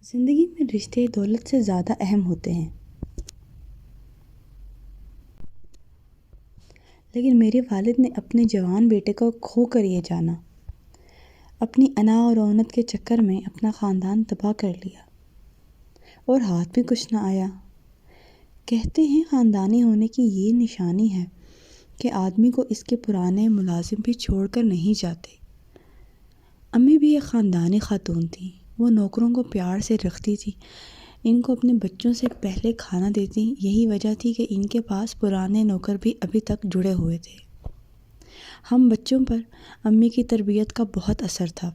زندگی میں رشتے دولت سے زیادہ اہم ہوتے ہیں، لیکن میرے والد نے اپنے جوان بیٹے کو کھو کر یہ جانا، اپنی انا اور رونق کے چکر میں اپنا خاندان تباہ کر لیا اور ہاتھ بھی کچھ نہ آیا۔ کہتے ہیں خاندانی ہونے کی یہ نشانی ہے کہ آدمی کو اس کے پرانے ملازم بھی چھوڑ کر نہیں جاتے۔ امی بھی ایک خاندانی خاتون تھیں، وہ نوکروں کو پیار سے رکھتی تھی، ان کو اپنے بچوں سے پہلے کھانا دیتی۔ یہی وجہ تھی کہ ان کے پاس پرانے نوکر بھی ابھی تک جڑے ہوئے تھے۔ ہم بچوں پر امی کی تربیت کا بہت اثر تھا۔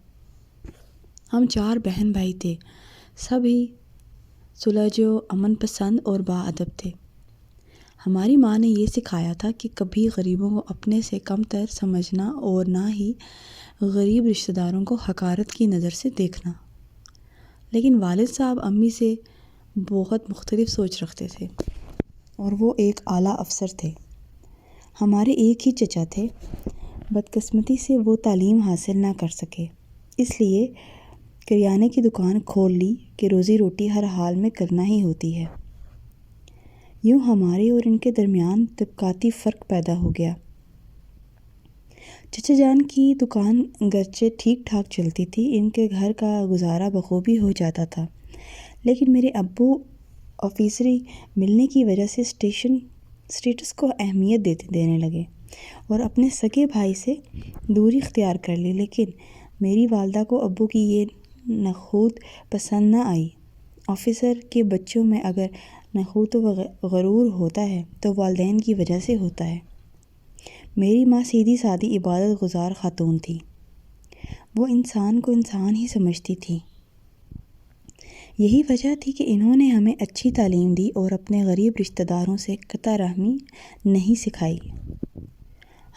ہم 4 بہن بھائی تھے، سب ہی سلجھو، امن پسند اور باادب تھے۔ ہماری ماں نے یہ سکھایا تھا کہ کبھی غریبوں کو اپنے سے کم تر سمجھنا اور نہ ہی غریب رشتہ داروں کو حقارت کی نظر سے دیکھنا۔ لیکن والد صاحب امی سے بہت مختلف سوچ رکھتے تھے اور وہ ایک اعلیٰ افسر تھے۔ ہمارے ایک ہی چچا تھے، بدقسمتی سے وہ تعلیم حاصل نہ کر سکے، اس لیے کریانے کی دکان کھول لی کہ روزی روٹی ہر حال میں کرنا ہی ہوتی ہے۔ یوں ہمارے اور ان کے درمیان طبقاتی فرق پیدا ہو گیا۔ چچا جان کی دکان گرچہ ٹھیک ٹھاک چلتی تھی، ان کے گھر کا گزارا بخوبی ہو جاتا تھا، لیکن میرے ابو آفیسری ملنے کی وجہ سے اسٹیٹس کو اہمیت دینے لگے اور اپنے سگے بھائی سے دوری اختیار کر لی۔ لیکن میری والدہ کو ابو کی یہ نخوت پسند نہ آئی۔ آفیسر کے بچوں میں اگر نخوت و غرور ہوتا ہے تو والدین کی وجہ سے ہوتا ہے۔ میری ماں سیدھی سادی عبادت گزار خاتون تھی، وہ انسان کو انسان ہی سمجھتی تھی۔ یہی وجہ تھی کہ انہوں نے ہمیں اچھی تعلیم دی اور اپنے غریب رشتہ داروں سے قطع رحمی نہیں سکھائی۔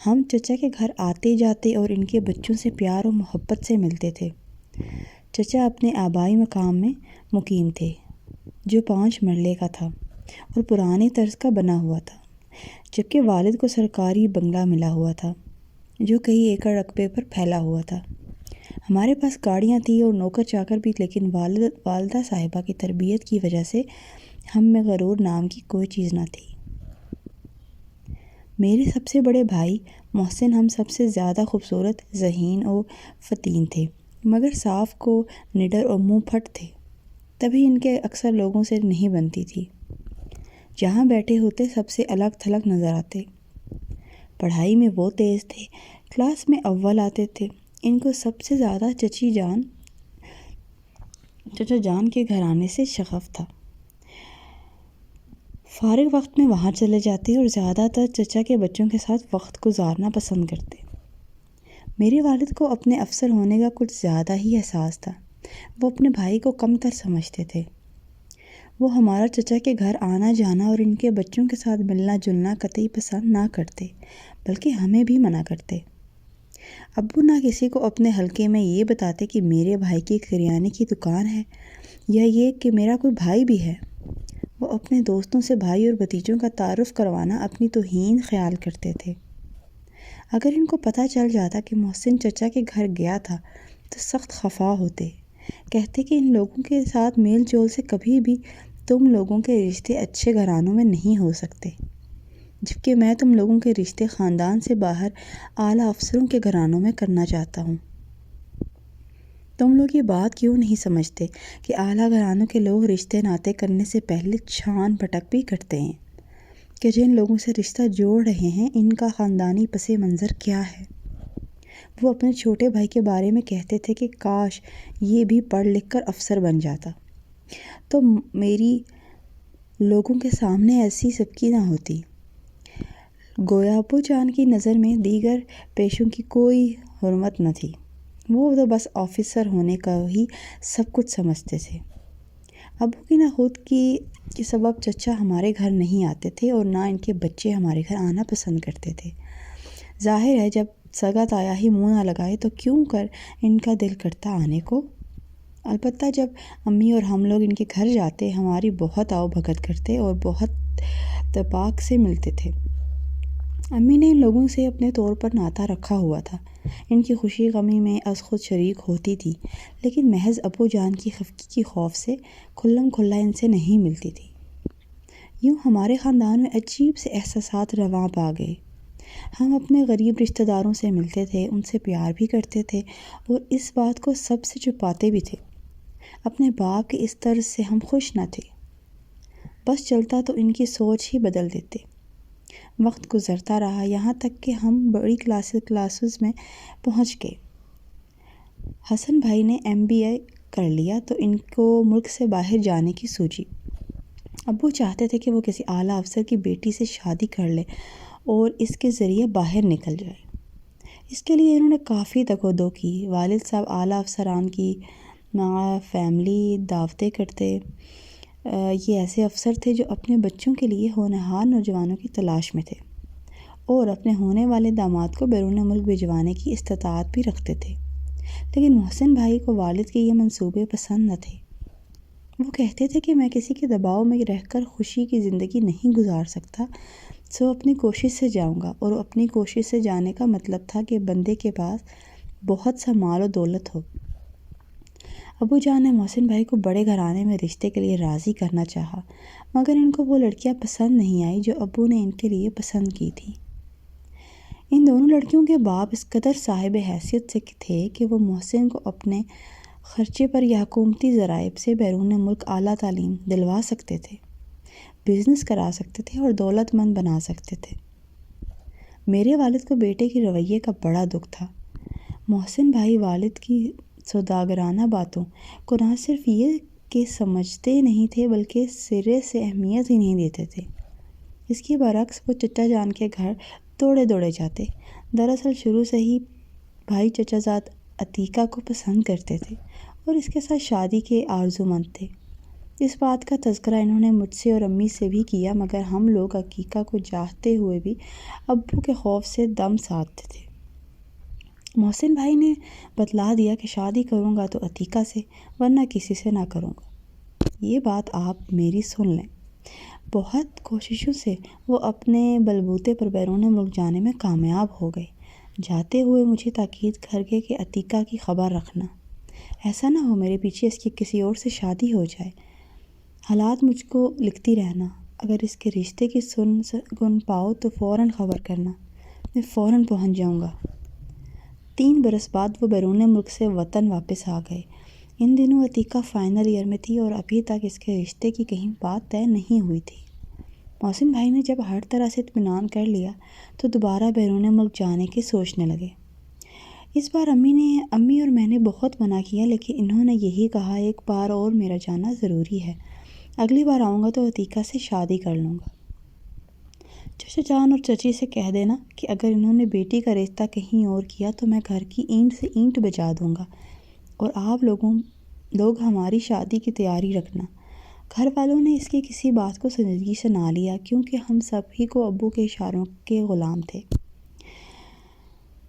ہم چچا کے گھر آتے جاتے اور ان کے بچوں سے پیار و محبت سے ملتے تھے۔ چچا اپنے آبائی مقام میں مقیم تھے، جو 5 مرلے کا تھا اور پرانے طرز کا بنا ہوا تھا، جبکہ والد کو سرکاری بنگلہ ملا ہوا تھا جو کئی ایکڑ رقبے پر پھیلا ہوا تھا۔ ہمارے پاس گاڑیاں تھیں اور نوکر چاکر بھی، لیکن والدہ صاحبہ کی تربیت کی وجہ سے ہم میں غرور نام کی کوئی چیز نہ تھی۔ میرے سب سے بڑے بھائی محسن ہم سب سے زیادہ خوبصورت، ذہین اور فطین تھے، مگر صاف کو نڈر اور منہ پھٹ تھے، تبھی ان کے اکثر لوگوں سے نہیں بنتی تھی۔ جہاں بیٹھے ہوتے سب سے الگ تھلگ نظر آتے۔ پڑھائی میں وہ تیز تھے، کلاس میں اول آتے تھے۔ ان کو سب سے زیادہ چچا جان کے گھرانے سے شغف تھا۔ فارغ وقت میں وہاں چلے جاتے اور زیادہ تر چچا کے بچوں کے ساتھ وقت گزارنا پسند کرتے۔ میرے والد کو اپنے افسر ہونے کا کچھ زیادہ ہی احساس تھا، وہ اپنے بھائی کو کم تر سمجھتے تھے۔ وہ ہمارا چچا کے گھر آنا جانا اور ان کے بچوں کے ساتھ ملنا جلنا قطعی پسند نہ کرتے، بلکہ ہمیں بھی منع کرتے۔ ابو نہ کسی کو اپنے حلقے میں یہ بتاتے کہ میرے بھائی کی کریانے کی دکان ہے یا یہ کہ میرا کوئی بھائی بھی ہے۔ وہ اپنے دوستوں سے بھائی اور بھتیجوں کا تعارف کروانا اپنی توہین خیال کرتے تھے۔ اگر ان کو پتہ چل جاتا کہ محسن چچا کے گھر گیا تھا تو سخت خفا ہوتے، کہتے کہ ان لوگوں کے ساتھ میل جول سے کبھی بھی تم لوگوں کے رشتے اچھے گھرانوں میں نہیں ہو سکتے، جبکہ میں تم لوگوں کے رشتے خاندان سے باہر اعلیٰ افسروں کے گھرانوں میں کرنا چاہتا ہوں۔ تم لوگ یہ بات کیوں نہیں سمجھتے کہ اعلیٰ گھرانوں کے لوگ رشتے ناطے کرنے سے پہلے چھان پھٹک بھی کرتے ہیں کہ جن لوگوں سے رشتہ جوڑ رہے ہیں ان کا خاندانی پس منظر کیا ہے۔ وہ اپنے چھوٹے بھائی کے بارے میں کہتے تھے کہ کاش یہ بھی پڑھ لکھ کر افسر بن جاتا تو میری لوگوں کے سامنے ایسی سبکی نہ ہوتی۔ گویا ابو جان کی نظر میں دیگر پیشوں کی کوئی حرمت نہ تھی، وہ تو بس آفیسر ہونے کا ہی سب کچھ سمجھتے تھے۔ ابو کی نخوت کے سبب چچا ہمارے گھر نہیں آتے تھے اور نہ ان کے بچے ہمارے گھر آنا پسند کرتے تھے۔ ظاہر ہے جب سگا تایا ہی منہ نہ لگائے تو کیوں کر ان کا دل کرتا آنے کو۔ البتہ جب امی اور ہم لوگ ان کے گھر جاتے ہماری بہت آؤ بھگت کرتے اور بہت اتفاق سے ملتے تھے۔ امی نے ان لوگوں سے اپنے طور پر ناطہ رکھا ہوا تھا، ان کی خوشی غمی میں از خود شریک ہوتی تھی، لیکن محض ابو جان کی خفگی کی خوف سے کھلم کھلا ان سے نہیں ملتی تھی۔ یوں ہمارے خاندان میں عجیب سے احساسات رواں پا گئے۔ ہم اپنے غریب رشتہ داروں سے ملتے تھے، ان سے پیار بھی کرتے تھے اور اس بات کو سب سے چھپاتے بھی تھے۔ اپنے باپ کے اس طرز سے ہم خوش نہ تھے۔ بس چلتا تو ان کی سوچ ہی بدل دیتے۔ وقت گزرتا رہا، یہاں تک کہ ہم بڑی کلاسز میں پہنچ گئے۔ حسن بھائی نے MBA کر لیا تو ان کو ملک سے باہر جانے کی سوچی۔ ابو چاہتے تھے کہ وہ کسی اعلیٰ افسر کی بیٹی سے شادی کر لے اور اس کے ذریعے باہر نکل جائے۔ اس کے لیے انہوں نے کافی تگ و دو کی۔ والد صاحب اعلیٰ افسران کی مع فیملی دعوتیں کرتے۔ یہ ایسے افسر تھے جو اپنے بچوں کے لیے ہونہار نوجوانوں کی تلاش میں تھے اور اپنے ہونے والے داماد کو بیرون ملک بھجوانے کی استطاعت بھی رکھتے تھے۔ لیکن محسن بھائی کو والد کے یہ منصوبے پسند نہ تھے۔ وہ کہتے تھے کہ میں کسی کے دباؤ میں رہ کر خوشی کی زندگی نہیں گزار سکتا، سو اپنی کوشش سے جاؤں گا۔ اور اپنی کوشش سے جانے کا مطلب تھا کہ بندے کے پاس بہت سا مال و دولت ہو۔ ابو جان نے محسن بھائی کو بڑے گھرانے میں رشتے کے لیے راضی کرنا چاہا، مگر ان کو وہ لڑکیاں پسند نہیں آئی جو ابو نے ان کے لیے پسند کی تھیں۔ ان دونوں لڑکیوں کے باپ اس قدر صاحب حیثیت سے تھے کہ وہ محسن کو اپنے خرچے پر یا حکومتی ذرائع سے بیرون ملک اعلیٰ تعلیم دلوا سکتے تھے، بزنس کرا سکتے تھے اور دولت مند بنا سکتے تھے۔ میرے والد کو بیٹے کی رویے کا بڑا دکھ تھا۔ محسن بھائی والد کی سوداگرانہ باتوں کو نہ صرف یہ کہ سمجھتے نہیں تھے بلکہ سرے سے اہمیت ہی نہیں دیتے تھے۔ اس کے برعکس وہ چچا جان کے گھر دوڑے دوڑے جاتے۔ دراصل شروع سے ہی بھائی چچا زاد عتیقہ کو پسند کرتے تھے اور اس کے ساتھ شادی کے آرزومند تھے۔ اس بات کا تذکرہ انہوں نے مجھ سے اور امی سے بھی کیا، مگر ہم لوگ عقیقہ کو چاہتے ہوئے بھی ابو کے خوف سے دم ساتھتے تھے۔ محسن بھائی نے بتلا دیا کہ شادی کروں گا تو عتیقہ سے، ورنہ کسی سے نہ کروں گا۔ یہ بات آپ میری سن لیں۔ بہت کوششوں سے وہ اپنے بلبوتے پر بیرون ملک جانے میں کامیاب ہو گئے۔ جاتے ہوئے مجھے تاکید کر گئے کہ عتیقہ کی خبر رکھنا، ایسا نہ ہو میرے پیچھے اس کی کسی اور سے شادی ہو جائے۔ حالات مجھ کو لکھتی رہنا، اگر اس کے رشتے کی سن پاؤ تو فوراً خبر کرنا، میں فوراً پہنچ جاؤں گا۔ 3 برس بعد وہ بیرون ملک سے وطن واپس آ گئے۔ ان دنوں عتیقہ فائنل ایئر میں تھی اور ابھی تک اس کے رشتے کی کہیں بات طے نہیں ہوئی تھی۔ محسن بھائی نے جب ہر طرح سے اطمینان کر لیا تو دوبارہ بیرون ملک جانے کی سوچنے لگے۔ اس بار امی اور میں نے بہت منع کیا، لیکن انہوں نے یہی کہا ایک بار اور میرا جانا ضروری ہے، اگلی بار آؤں گا تو عتیقہ سے شادی کر لوں گا۔ چچا جان اور چچی سے کہہ دینا کہ اگر انہوں نے بیٹی کا رشتہ کہیں اور کیا تو میں گھر کی اینٹ سے اینٹ بجا دوں گا، اور آپ لوگ ہماری شادی کی تیاری رکھنا۔ گھر والوں نے اس کی کسی بات کو سنجیدگی سے نہ لیا، کیونکہ ہم سب ہی کو ابو کے اشاروں کے غلام تھے۔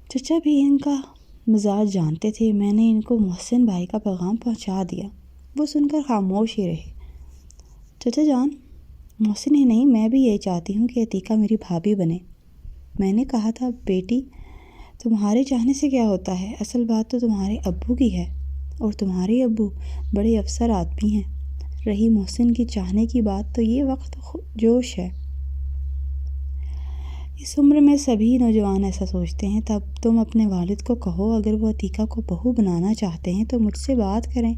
چچا بھی ان کا مزاج جانتے تھے۔ میں نے ان کو محسن بھائی کا پیغام پہنچا دیا۔ وہ سن کر خاموش ہی رہے۔ چچا جان، محسن ہی نہیں، میں بھی یہی چاہتی ہوں کہ عتیقہ میری بھابھی بنے۔ میں نے کہا تھا بیٹی، تمہارے چاہنے سے کیا ہوتا ہے، اصل بات تو تمہارے ابو کی ہے، اور تمہارے ابو بڑے افسر آدمی ہیں۔ رہی محسن کی چاہنے کی بات تو یہ وقت جوش ہے۔ اس عمر میں سبھی نوجوان ایسا سوچتے ہیں۔ تب تم اپنے والد کو کہو اگر وہ عتیقہ کو بہو بنانا چاہتے ہیں تو مجھ سے بات کریں،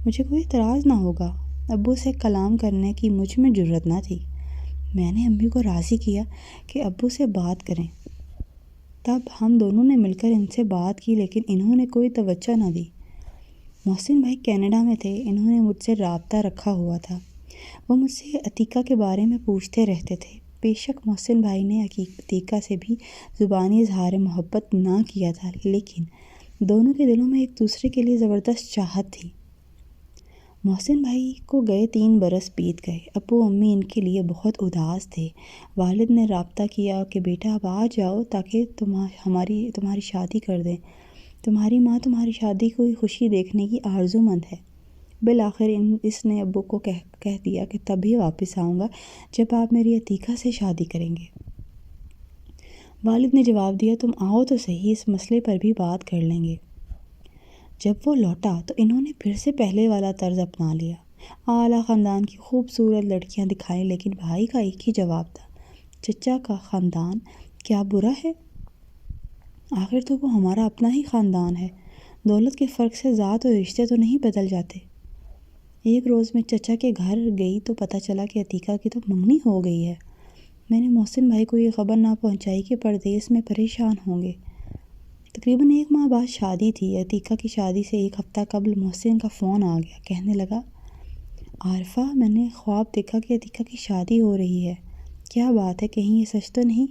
مجھے کوئی اعتراض نہ ہوگا۔ ابو سے کلام کرنے کی مجھ میں جرأت نہ تھی۔ میں نے امی کو راضی کیا کہ ابو سے بات کریں۔ تب ہم دونوں نے مل کر ان سے بات کی، لیکن انہوں نے کوئی توجہ نہ دی۔ محسن بھائی کینیڈا میں تھے، انہوں نے مجھ سے رابطہ رکھا ہوا تھا۔ وہ مجھ سے عتیقہ کے بارے میں پوچھتے رہتے تھے۔ بے شک محسن بھائی نے عتیقہ سے بھی زبانی اظہار محبت نہ کیا تھا، لیکن دونوں کے دلوں میں ایک دوسرے کے لیے زبردست چاہت تھی۔ محسن بھائی کو گئے 3 برس بیت گئے۔ ابو امی ان کے لیے بہت اداس تھے۔ والد نے رابطہ کیا کہ بیٹا اب آ جاؤ تاکہ تمہاری شادی کر دیں، تمہاری ماں تمہاری شادی کو خوشی دیکھنے کی آرزو مند ہے۔ بالآخر اس نے ابو کو کہہ دیا کہ تبھی واپس آؤں گا جب آپ میری عتیقہ سے شادی کریں گے۔ والد نے جواب دیا، تم آؤ تو صحیح، اس مسئلے پر بھی بات کر لیں گے۔ جب وہ لوٹا تو انہوں نے پھر سے پہلے والا طرز اپنا لیا۔ اعلیٰ خاندان کی خوبصورت لڑکیاں دکھائیں، لیکن بھائی کا ایک ہی جواب تھا، چچا کا خاندان کیا برا ہے؟ آخر تو وہ ہمارا اپنا ہی خاندان ہے، دولت کے فرق سے ذات اور رشتے تو نہیں بدل جاتے۔ ایک روز میں چچا کے گھر گئی تو پتہ چلا کہ عتیقہ کی تو منگنی ہو گئی ہے۔ میں نے محسن بھائی کو یہ خبر نہ پہنچائی کہ پردیس میں پریشان ہوں گے۔ تقریباً 1 ماہ بعد شادی تھی۔ عتیقہ کی شادی سے 1 ہفتہ قبل محسن کا فون آ گیا، کہنے لگا، عارفہ، میں نے خواب دیکھا کہ عتیقہ کی شادی ہو رہی ہے۔ کیا بات ہے، کہیں یہ سچ تو نہیں؟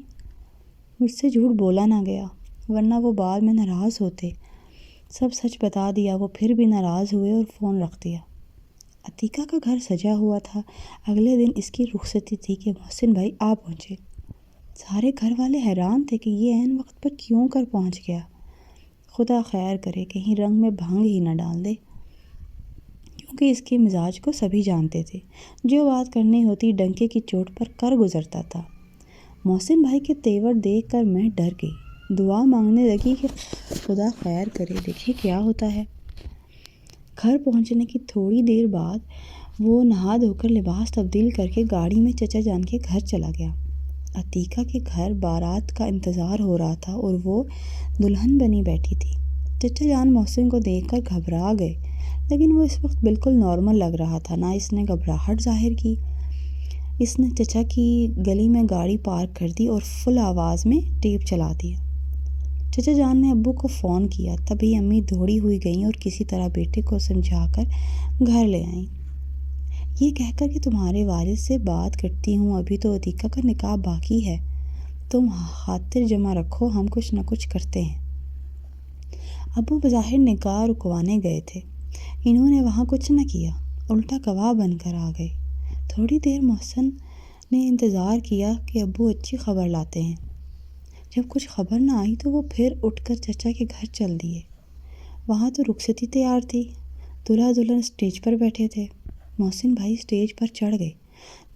مجھ سے جھوٹ بولا نہ گیا، ورنہ وہ بعد میں ناراض ہوتے۔ سب سچ بتا دیا۔ وہ پھر بھی ناراض ہوئے اور فون رکھ دیا۔ عتیقہ کا گھر سجا ہوا تھا۔ اگلے دن اس کی رخصتی تھی کہ محسن بھائی آ پہنچے۔ سارے گھر والے حیران تھے کہ یہ عین وقت پر کیوں کر پہنچ گیا۔ خدا خیر کرے، کہیں رنگ میں بھنگ ہی نہ ڈال دے، کیونکہ اس کے مزاج کو سبھی جانتے تھے۔ جو بات کرنی ہوتی ڈنکے کی چوٹ پر کر گزرتا تھا۔ محسن بھائی کے تیور دیکھ کر میں ڈر گئی، دعا مانگنے لگی کہ خدا خیر کرے، دیکھیں کیا ہوتا ہے۔ گھر پہنچنے کی تھوڑی دیر بعد وہ نہا دھو کر لباس تبدیل کر کے گاڑی میں چچا جان کے گھر چلا گیا۔ عتیقہ کے گھر بارات کا انتظار ہو رہا تھا اور وہ دلہن بنی بیٹھی تھی۔ چچا جان محسن کو دیکھ کر گھبرا گئے، لیکن وہ اس وقت بالکل نارمل لگ رہا تھا، نہ اس نے گھبراہٹ ظاہر کی۔ اس نے چچا کی گلی میں گاڑی پارک کر دی اور فل آواز میں ٹیپ چلا دیا۔ چچا جان نے ابو کو فون کیا، تبھی امی دوڑی ہوئی گئیں اور کسی طرح بیٹے کو سمجھا کر گھر لے آئیں۔ یہ کہہ کر کہ تمہارے والد سے بات کرتی ہوں، ابھی تو عتیقہ کا نکاح باقی ہے، تم خاطر جمع رکھو، ہم کچھ نہ کچھ کرتے ہیں۔ ابو بظاہر نکاح رکوانے گئے تھے، انہوں نے وہاں کچھ نہ کیا، الٹا گواہ بن کر آ گئے۔ تھوڑی دیر محسن نے انتظار کیا کہ ابو اچھی خبر لاتے ہیں۔ جب کچھ خبر نہ آئی تو وہ پھر اٹھ کر چچا کے گھر چل دیے۔ وہاں تو رخصتی تیار تھی، دلہا دلہن اسٹیج پر بیٹھے تھے۔ محسن بھائی اسٹیج پر چڑھ گئے،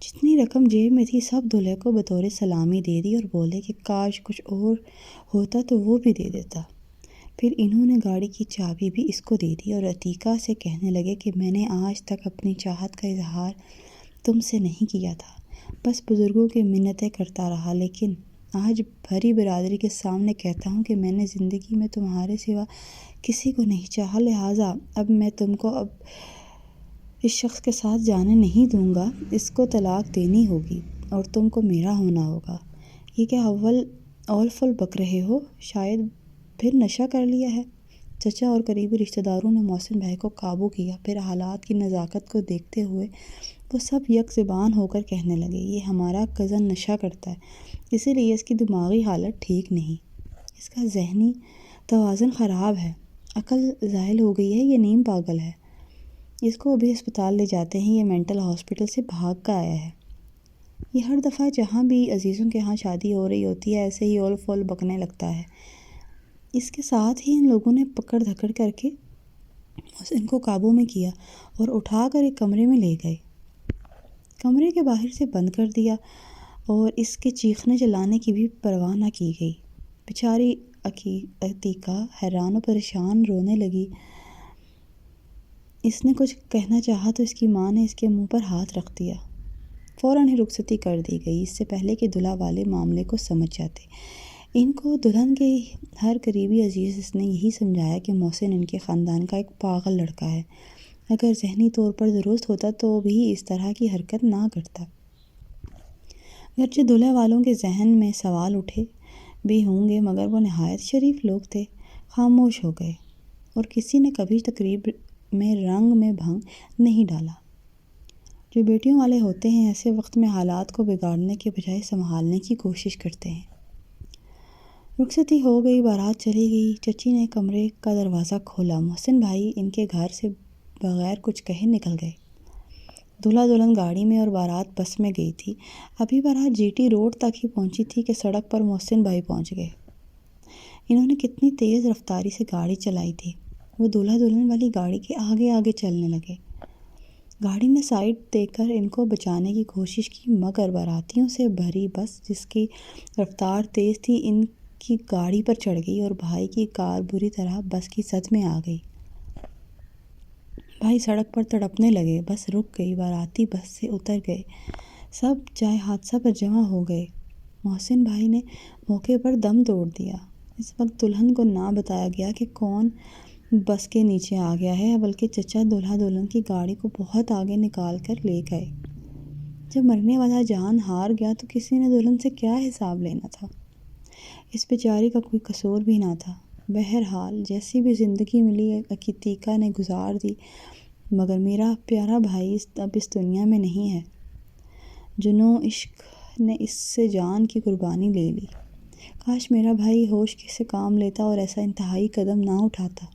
جتنی رقم جیب میں تھی سب دلہے کو بطور سلامی دے دی اور بولے کہ کاش کچھ اور ہوتا تو وہ بھی دے دیتا۔ پھر انہوں نے گاڑی کی چابی بھی اس کو دے دی اور عتیقہ سے کہنے لگے کہ میں نے آج تک اپنی چاہت کا اظہار تم سے نہیں کیا تھا، بس بزرگوں کی منتیں کرتا رہا، لیکن آج بھری برادری کے سامنے کہتا ہوں کہ میں نے زندگی میں تمہارے سوا کسی کو نہیں چاہا، لہٰذا اب میں تم کو اس شخص کے ساتھ جانے نہیں دوں گا، اس کو طلاق دینی ہوگی اور تم کو میرا ہونا ہوگا۔ یہ کیا اول فل بک رہے ہو؟ شاید پھر نشہ کر لیا ہے۔ چچا اور قریبی رشتہ داروں نے محسن بھائی کو قابو کیا، پھر حالات کی نزاکت کو دیکھتے ہوئے وہ سب یک زبان ہو کر کہنے لگے، یہ ہمارا کزن نشہ کرتا ہے، اسی لیے اس کی دماغی حالت ٹھیک نہیں، اس کا ذہنی توازن خراب ہے، عقل زائل ہو گئی ہے، یہ نیم پاگل ہے، اس کو ابھی ہسپتال لے جاتے ہیں، یہ مینٹل ہاسپٹل سے بھاگ کر آیا ہے۔ یہ ہر دفعہ جہاں بھی عزیزوں کے ہاں شادی ہو رہی ہوتی ہے ایسے ہی اول فول بکنے لگتا ہے۔ اس کے ساتھ ہی ان لوگوں نے پکڑ دھکڑ کر کے محسن کو قابو میں کیا اور اٹھا کر ایک کمرے میں لے گئے۔ کمرے کے باہر سے بند کر دیا اور اس کے چیخنے چلانے کی بھی پرواہ نہ کی گئی۔ بیچاری عتیقہ حیران و پریشان رونے لگی۔ اس نے کچھ کہنا چاہا تو اس کی ماں نے اس کے منہ پر ہاتھ رکھ دیا۔ فوراً ہی رخصتی کر دی گئی، اس سے پہلے کہ دلہا والے معاملے کو سمجھ جاتے۔ ان کو دلہن کے ہر قریبی عزیز اس نے یہی سمجھایا کہ محسن ان کے خاندان کا ایک پاگل لڑکا ہے، اگر ذہنی طور پر درست ہوتا تو بھی اس طرح کی حرکت نہ کرتا۔ گرچہ دلہے والوں کے ذہن میں سوال اٹھے بھی ہوں گے، مگر وہ نہایت شریف لوگ تھے، خاموش ہو گئے، اور کسی نے کبھی تقریب میں رنگ میں بھنگ نہیں ڈالا۔ جو بیٹیوں والے ہوتے ہیں ایسے وقت میں حالات کو بگاڑنے کے بجائے سنبھالنے کی کوشش کرتے ہیں۔ رخصتی ہو گئی، بارات چلی گئی۔ چچی نے کمرے کا دروازہ کھولا، محسن بھائی ان کے گھر سے بغیر کچھ کہے نکل گئے۔ دلہا دلہن گاڑی میں اور بارات بس میں گئی تھی۔ ابھی بارات جی ٹی روڈ تک ہی پہنچی تھی کہ سڑک پر محسن بھائی پہنچ گئے۔ انہوں نے کتنی تیز رفتاری سے گاڑی چلائی تھی، وہ دلہا دلہن والی گاڑی کے آگے آگے چلنے لگے۔ گاڑی نے سائڈ دے کر ان کو بچانے کی کوشش کی، مگر باراتیوں سے بھری بس جس کی رفتار تیز تھی ان کی گاڑی پر چڑھ گئی اور بھائی کی کار بری طرح بس کی زد میں آ گئی۔ بھائی سڑک پر تڑپنے لگے، بس رک گئی، باراتی بس سے اتر گئے، سب جائے حادثہ پر جمع ہو گئے۔ محسن بھائی نے موقع پر دم توڑ دیا۔ اس وقت دلہن کو نہ بتایا گیا کہ کون بس کے نیچے آ گیا ہے، بلکہ چچا دولہا دلہن کی گاڑی کو بہت آگے نکال کر لے گئے۔ جب مرنے والا جان ہار گیا تو کسی نے دلہن سے کیا حساب لینا تھا؟ اس بیچاری کا کوئی قصور بھی نہ تھا۔ بہرحال جیسی بھی زندگی ملی عتیقہ نے گزار دی، مگر میرا پیارا بھائی اب اس دنیا میں نہیں ہے۔ جنوں عشق نے اس سے جان کی قربانی لے لی۔ کاش میرا بھائی ہوش سے کام لیتا اور ایسا انتہائی قدم نہ اٹھاتا۔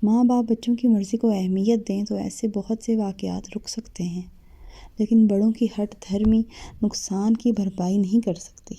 ماں باپ بچوں کی مرضی کو اہمیت دیں تو ایسے بہت سے واقعات رک سکتے ہیں، لیکن بڑوں کی ہٹ دھرمی نقصان کی بھرپائی نہیں کر سکتی۔